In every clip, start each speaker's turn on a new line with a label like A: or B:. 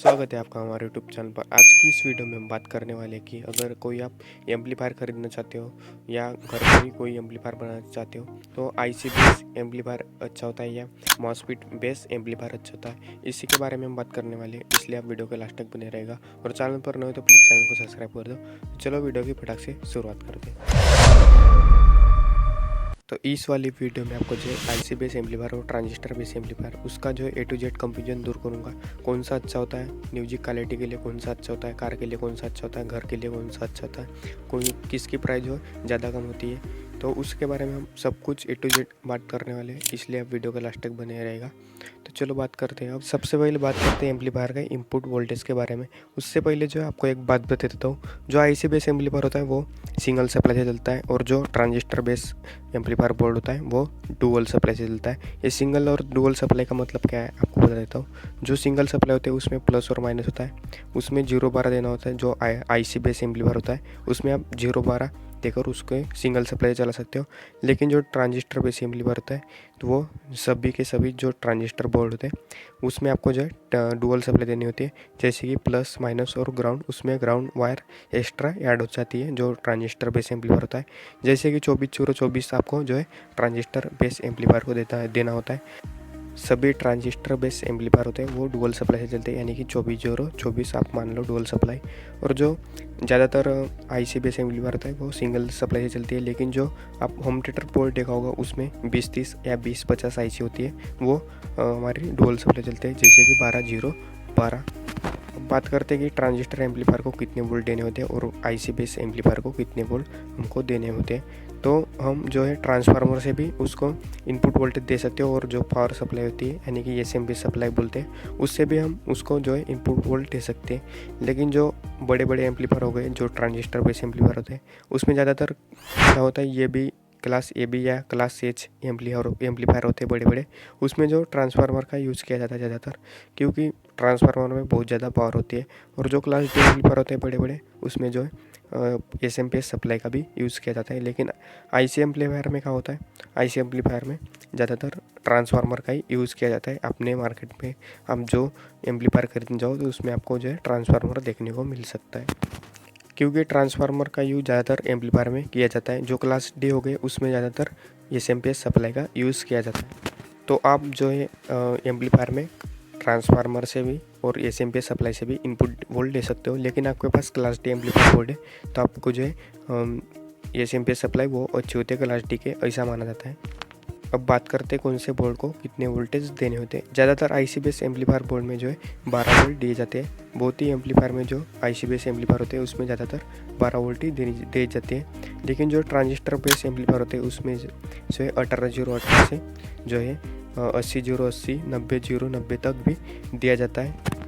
A: स्वागत है आपका हमारे यूट्यूब चैनल पर। आज की इस वीडियो में हम बात करने वाले हैं कि अगर कोई आप एम्पलीफायर खरीदना चाहते हो या घर पर ही कोई एम्पलीफायर बनाना चाहते हो तो आईसी बेस एम्पलीफायर अच्छा होता है या मॉसफेट बेस एम्पलीफायर अच्छा होता है, इसी के बारे में हम बात करने वाले हैं। इसलिए आप वीडियो के लास्ट तक बने रहेगा और चैनल पर नए हो तो प्लीज़ चैनल को सब्सक्राइब कर दो। चलो वीडियो की फटाक से शुरुआत करते हैं। तो इस वाली वीडियो में आपको जो है आईसी बेस एम्पलीफायर और ट्रांजिस्टर बेस एम्पलीफायर उसका जो है A to Z कंफ्यूजन दूर करूँगा। कौन सा अच्छा होता है, म्यूजिक क्वालिटी के लिए कौन सा अच्छा होता है, कार के लिए कौन सा अच्छा होता है, घर के लिए कौन सा अच्छा होता है, कोई किसकी प्राइस जो ज़्यादा कम होती है, तो उसके बारे में हम सब कुछ A to Z बात करने वाले हैं। इसलिए आप वीडियो का लास्ट तक बने रहेगा। तो चलो बात करते हैं। अब सबसे पहले बात करते हैं एम्पलीफायर का इनपुट वोल्टेज के बारे में। उससे पहले जो है आपको एक बात बता देता हूँ, जो आईसी बेस एम्पलीफायर होता है वो सिंगल सप्लाई से चलता है और जो ट्रांजिस्टर बेस एम्पलीफायर बोर्ड होता है वो डुअल सप्लाई से चलता है। ये सिंगल और डुअल सप्लाई का मतलब क्या है आपको बता देता हूँ। जो सिंगल सप्लाई होते हैं उसमें प्लस और माइनस होता है, उसमें 0-12 देना होता है। जो आईसी बेस एम्पलीफायर होता है उसमें आप 0-12 देकर उसको सिंगल सप्लाई चला सकते हो। लेकिन जो ट्रांजिस्टर बेस एम्पलीफायर होता है तो वो सभी के सभी जो ट्रांजिस्टर बोर्ड होते हैं उसमें आपको जो है डुअल सप्लाई देनी होती है। जैसे कि प्लस माइनस और ग्राउंड, उसमें ग्राउंड वायर एक्स्ट्रा ऐड हो जाती है जो ट्रांजिस्टर बेस एम्पलीफायर होता है। जैसे कि 24/24 आपको जो है ट्रांजिस्टर बेस एम्पलीफायर को देना होता है। सभी ट्रांजिस्टर बेस एम्पलीफायर होते हैं वो डुअल सप्लाई से चलते हैं, यानी कि 24/24 आप मान लो डुअल सप्लाई। और जो ज़्यादातर आईसी बेस एम्पलीफायर होता है वो सिंगल सप्लाई से चलती है। लेकिन जो आप होम थिएटर पोर्ट देखा होगा उसमें 20-30 या 20-50 आईसी होती है, वो हमारी डुअल सप्लाई चलते हैं, जैसे कि 12-0-12। अब बात करते हैं कि ट्रांजिस्टर एम्पलीफायर को कितने वोल्ट देने होते हैं और आईसी बेस एम्पलीफायर को कितने वोल्ट हमको देने होते हैं। तो हम जो है ट्रांसफार्मर से भी उसको इनपुट वोल्टेज दे सकते हो और जो पावर सप्लाई होती है यानी कि एसएमपी सप्लाई बोलते हैं उससे भी हम उसको जो है इनपुट वोल्ट दे सकते हैं। लेकिन जो बड़े बड़े एम्पलीफायर हो गए जो ट्रांजिस्टर बेस एम्पलीफायर होते हैं उसमें ज़्यादातर क्या होता है, ये भी क्लास ए बी या क्लास एच एम्पलीफायर होते हैं बड़े बड़े, उसमें जो ट्रांसफार्मर का यूज़ किया जाता है ज़्यादातर, क्योंकि ट्रांसफार्मर में बहुत ज़्यादा पावर होती है। और जो क्लास डी एम्पलीफायर होते हैं बड़े बड़े उसमें जो है एसएमपीएस सप्लाई का भी यूज़ किया जाता है। लेकिन आईसी एम्पलीफायर में क्या होता है, आईसी एम्पलीफायर में ज़्यादातर ट्रांसफार्मर का ही यूज़ किया जाता है। अपने मार्केट में आप जो एम्पलीफायर खरीदने जाओ तो उसमें आपको जो है ट्रांसफार्मर देखने को मिल सकता है, क्योंकि ट्रांसफार्मर का यूज़ ज़्यादातर एम्पलीफायर में किया जाता है। जो क्लास डी हो गए उसमें ज़्यादातर एसएमपीएस सप्लाई का यूज़ किया जाता है। तो आप जो है एम्पलीफायर में ट्रांसफार्मर से भी और एसएमपीएस सप्लाई से भी इनपुट वोल्ट दे सकते हो। लेकिन आपके पास क्लास डी एम्पलीफायर बोर्ड है तो आपको जो है एसएमपीएस सप्लाई वो अच्छी होती है क्लास डी के, ऐसा माना जाता है। अब बात करते हैं कौन से बोर्ड को कितने वोल्टेज देने होते हैं। ज़्यादातर आईसी बेस एम्पलीफायर बोर्ड में जो है 12 वोल्ट दिए जाते हैं। बहुत ही एम्पलीफायर में जो आईसी बेस एम्पलीफायर होते हैं उसमें ज़्यादातर 12 वोल्ट ही दिए जाते हैं। लेकिन जो ट्रांजिस्टर बेस एम्पलीफायर होते हैं उसमें जो है 18-0-18 से जो है 80-0-80, 90-0-90 तक भी दिया जाता है।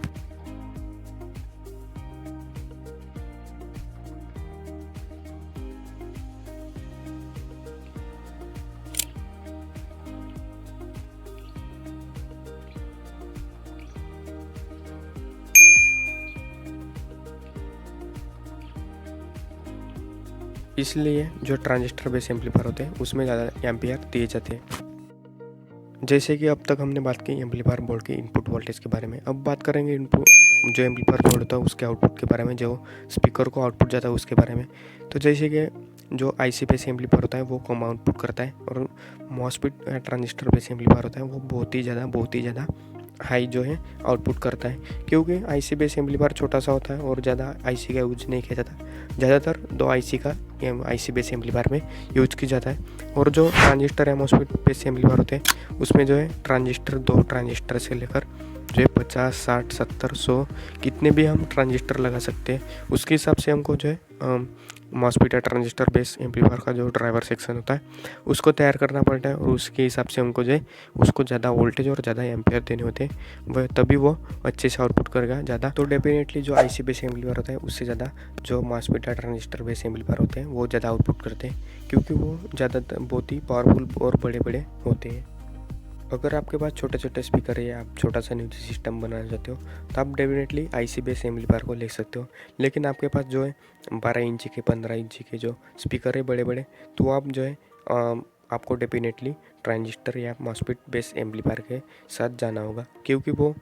A: इसलिए जो ट्रांजिस्टर बेस एम्पलीफायर होते हैं उसमें ज़्यादा एम्पियर दिए जाते हैं। जैसे कि अब तक हमने बात की एम्पलीफायर बोर्ड के इनपुट वोल्टेज के बारे में। अब बात करेंगे इनपुट जो एम्पलीफायर बोर्ड होता है उसके आउटपुट के बारे में, जो स्पीकर को आउटपुट जाता है उसके बारे में। तो जैसे कि जो आईसी बेस एम्पलीफायर होता है वो कम आउटपुट करता है और मॉसफेट ट्रांजिस्टर बेस एम्पलीफायर होता है वो बहुत ही ज़्यादा हाई जो है आउटपुट करता है, क्योंकि आईसी बेस एम्पलीफायर छोटा सा होता है और ज़्यादा आईसी का यूज नहीं किया जाता। ज़्यादातर 2 आईसी का आईसी बेस एम्पलीफायर में यूज किया जाता है। और जो ट्रांजिस्टर या मॉसफेट बेस एम्पलीफायर होते हैं उसमें जो है ट्रांजिस्टर 2 ट्रांजिस्टर से लेकर जो है 50, 60, 70, 100 कितने भी हम ट्रांजिस्टर लगा सकते हैं। उसके हिसाब से हमको जो है मॉसफेट या ट्रांजिस्टर बेस एम्पलीफायर का जो ड्राइवर सेक्शन होता है उसको तैयार करना पड़ता है और उसके हिसाब से हमको जो है उसको ज़्यादा वोल्टेज और ज़्यादा एम्पियर देने होते हैं, वह तभी वो अच्छे से आउटपुट करेगा ज़्यादा। तो डेफिनेटली जो आईसी बेस एम्पलीफायर होता है उससे ज़्यादा जो मॉसफेट या ट्रांजिस्टर बेस एम्पलीफायर होते हैं वो ज़्यादा आउटपुट करते हैं, क्योंकि वो ज़्यादातर बहुत ही पावरफुल और बड़े बड़े होते हैं। अगर आपके पास छोटे छोटे स्पीकर है या आप छोटा सा म्यूजिक सिस्टम बनाना चाहते हो तो आप डेफिनेटली आईसी बेस एम्पलीफायर को ले सकते हो। लेकिन आपके पास जो है 12 इंची के 15 इंची के जो स्पीकर है बड़े बड़े, तो आप जो है आपको डेफिनेटली ट्रांजिस्टर या मॉस्फेट बेस एम्पलीफायर के साथ जाना होगा, क्योंकि वो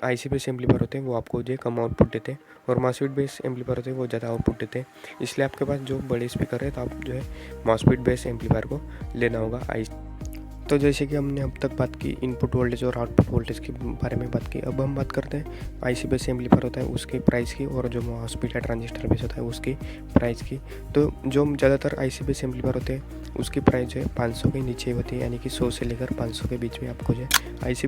A: आईसी बेस एम्पलीफायर होते हैं वो आपको जो कम आउटपुट देते हैं और मॉस्फेट बेस एम्पलीफायर होते हैं वो ज़्यादा आउटपुट देते हैं। इसलिए आपके पास जो बड़े स्पीकर है तो आप जो है मॉस्फेट बेस एम्पलीफायर को लेना होगा। तो जैसे कि हमने अब तक बात की इनपुट वोल्टेज और आउटपुट वोल्टेज के बारे में बात की, अब हम बात करते हैं आईसी बेस एम्पलीफायर होता है उसके प्राइस की और जो मॉस्फेट या ट्रांजिस्टर बेस होता है उसकी प्राइस की। तो जो ज़्यादातर आईसी बेस एम्पलीफायर होते हैं उसकी प्राइस जो है 500 के नीचे होती है, यानी कि 100 से लेकर 500 के बीच में आपको जो है आईसी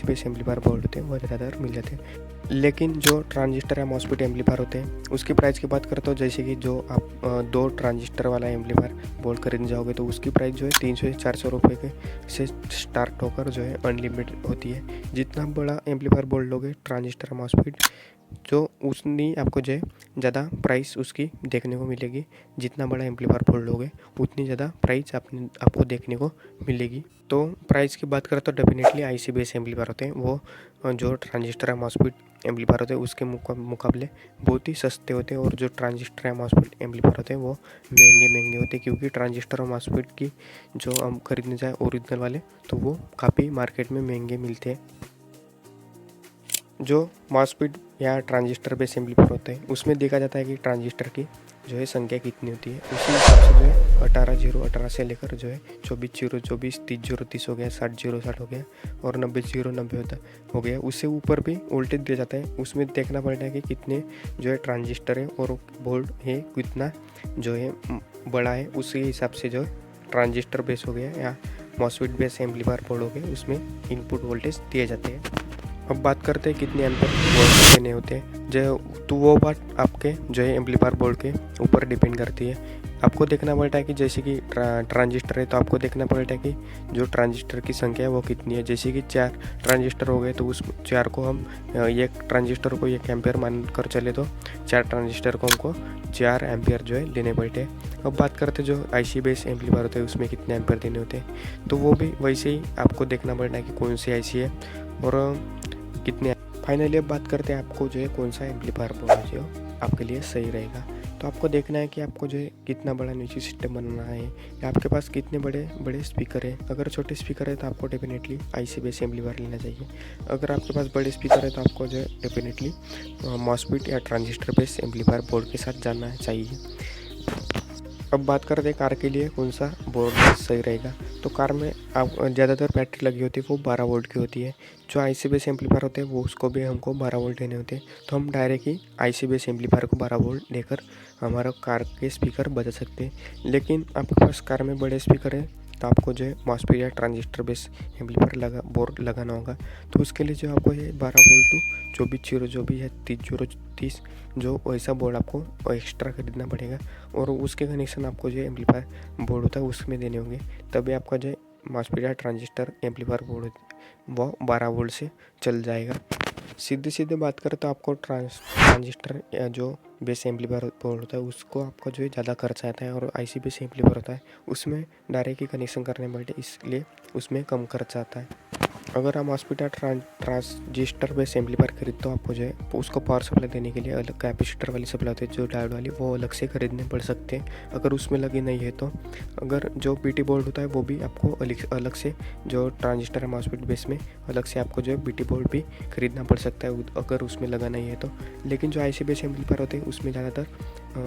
A: बेस एम्पलीफायर बोर्ड होते हैं वो ज़्यादातर मिल जाते हैं। लेकिन जो ट्रांजिस्टर या मॉस्फेट एम्पलीफायर होते हैं उसकी प्राइस की बात करते हो, जैसे कि जो आप 2 ट्रांजिस्टर वाला एम्पलीफायर बोर्ड खरीदने जाओगे तो उसकी प्राइस जो है 300 से 400 रुपये के से स्टार्ट होकर जो है अनलिमिटेड होती है। जितना बड़ा एम्पलीफायर बोर्ड लोगे ट्रांजिस्टर मॉस्फेट जो उतनी आपको जो है ज़्यादा प्राइस उसकी देखने को मिलेगी। जितना बड़ा एम्पलीफायर बोर्ड लोगे उतनी ज़्यादा प्राइस आपको देखने को मिलेगी। तो प्राइस की बात करें तो डेफिनेटली आईसी बेस एम्पलीफायर होते हैं वो जो ट्रांजिस्टर या मॉस्फेट एम्पलीफायर होते हैं उसके मुकाबले बहुत ही सस्ते होते हैं, और जो ट्रांजिस्टर या मॉस्फेट एम्पलीफायर होते हैं वो महंगे होते हैं, क्योंकि ट्रांजिस्टर और मॉस्फेट की जो हम खरीदने जाए ओरिजिनल वाले तो वो काफ़ी मार्केट में महंगे मिलते हैं। जो मॉस्फेट या ट्रांजिस्टर बेस एम्पलीफायर होते हैं उसमें देखा जाता है कि ट्रांजिस्टर की जो है संख्या कितनी होती है, उसी हिसाब से जो है 18 से लेकर जो है 24 30 हो गया, 60 हो गया और 90 हो गया। उससे ऊपर भी वोल्टेज दिया जाता है, उसमें देखना पड़ता है कि कितने जो है ट्रांजिस्टर है और बोर्ड है कितना जो है बड़ा है, उसी हिसाब से जो ट्रांजिस्टर बेस हो गया या मॉस्फेट बेस एम्पलीफायर बोर्ड हो गया उसमें इनपुट वोल्टेज दिए जाते हैं। अब बात करते हैं कितने एम्पीयर वोल्टेज देने होते हैं जो, तो वो बात आपके जो है एम्पलीफायर बोर्ड के ऊपर डिपेंड करती है। आपको देखना पड़ता है कि जैसे कि ट्रांजिस्टर है तो आपको देखना पड़ता है कि जो ट्रांजिस्टर की संख्या है वो कितनी है। जैसे कि 4 ट्रांजिस्टर हो गए तो उस 4 को हम एक ट्रांजिस्टर को 1 एम्पीयर मान कर चले तो 4 ट्रांजिस्टर को हमको 4 एम्पीयर जो है लेने पड़ते हैं। अब बात करते हैं जो आईसी बेस एम्पलीफायर होते हैं उसमें कितने एम्पीयर देने होते हैं, तो वो भी वैसे ही आपको देखना पड़ता है कि कौन सी आईसी है और कितने। फाइनली अब बात करते हैं आपको जो है कौन सा एम्पलीफायर बोर्ड जो आपके लिए सही रहेगा। तो आपको देखना है कि आपको जो है कितना बड़ा म्यूजिक सिस्टम बनाना है या आपके पास कितने बड़े स्पीकर है। अगर छोटे स्पीकर है तो आपको डेफिनेटली आईसी बेस एम्पलीफायर लेना चाहिए। अगर आपके पास बड़े स्पीकर है तो आपको जो है डेफिनेटली मॉस्फेट या ट्रांजिस्टर बेस एम्पलीफायर बोर्ड के साथ जाना चाहिए। अब बात करते हैं कार के लिए कौन सा बोर्ड सही रहेगा। तो कार में आप ज़्यादातर बैटरी लगी होती है वो 12 वोल्ट की होती है। जो आईसी बेस एम्पलीफायर होते हैं वो उसको भी हमको 12 वोल्ट देने होते हैं, तो हम डायरेक्ट ही आईसी बेस एम्पलीफायर को 12 वोल्ट देकर हमारा कार के स्पीकर बजा सकते हैं। लेकिन आपके पास कार में बड़े स्पीकर है तो आपको जो है मॉस्फेट या ट्रांजिस्टर बेस एम्पलीफायर बोर्ड लगाना होगा। तो उसके लिए जो आपको ये 12 वोल्ट टू 24 जो भी है 30 जो वैसा बोर्ड आपको एक्स्ट्रा खरीदना पड़ेगा, और उसके कनेक्शन आपको जो एम्पलीफायर बोर्ड होता है उसमें देने होंगे, तभी आपका जो मॉस्फेट या ट्रांजिस्टर एम्पलीफायर बोर्ड वो 12 वोल्ट से चल जाएगा। सीधे बात करें तो आपको ट्रांजिस्टर या जो बेस एम्पलीफायर बोर्ड होता है उसको आपका जो है ज़्यादा खर्चा आता है, और आईसी बेस एम्पलीफायर होता है उसमें डायरेक्ट ही कनेक्शन करने पड़ते इसलिए उसमें कम खर्चा आता है। अगर आप मॉस्फेट या ट्रांजिस्टर बेस एम्पलीफायर खरीदते हो आपको जो है उसको पावर सप्लाई देने के लिए अलग कैपेसिटर वाली सप्लाई होती है जो डायोड वाली, वो अलग से खरीदने पड़ सकते हैं अगर उसमें लगी नहीं है तो। अगर जो बीटी बोर्ड होता है वो भी आपको अलग से जो ट्रांजिस्टर या मॉस्फेट बेस में अलग से आपको जो है बीटी बोर्ड भी खरीदना पड़ सकता है अगर उसमें लगा नहीं है तो। लेकिन जो आईसी बेस एम्पलीफायर होते हैं उसमें ज़्यादातर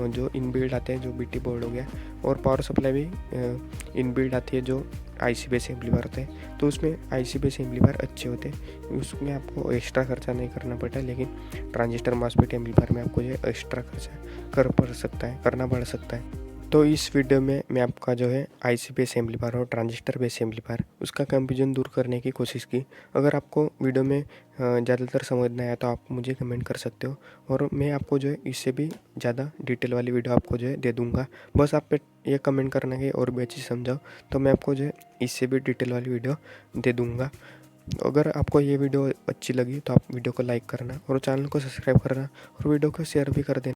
A: जो इनबिल्ड आते हैं जो बीटी बोर्ड हो गया, और पावर सप्लाई भी इनबिल्ड आती है जो आईसी बेस एम्पलीफायर होते हैं, तो उसमें आईसी बेस एम्पलीफायर अच्छे होते हैं, उसमें आपको एक्स्ट्रा खर्चा नहीं करना पड़ता। लेकिन ट्रांजिस्टर मॉस्फेट एम्पलीफायर में आपको जो है एक्स्ट्रा खर्चा करना पड़ सकता है। तो इस वीडियो में मैं आपका जो है आईसी बेस एम्पलीफायर और ट्रांजिस्टर बेस एम्पलीफायर उसका कंफ्यूजन दूर करने की कोशिश की। अगर आपको वीडियो में ज़्यादातर समझ नहीं आया तो आप मुझे कमेंट कर सकते हो, और मैं आपको जो है इससे भी ज़्यादा डिटेल वाली वीडियो आपको जो है दे दूँगा। बस आप पे ये कमेंट करना है और भी अच्छी समझाओ तो मैं आपको जो है इससे भी डिटेल वाली वीडियो दे दूँगा। अगर आपको ये वीडियो अच्छी लगी तो आप वीडियो को लाइक करना और चैनल को सब्सक्राइब करना और वीडियो को शेयर भी कर देना।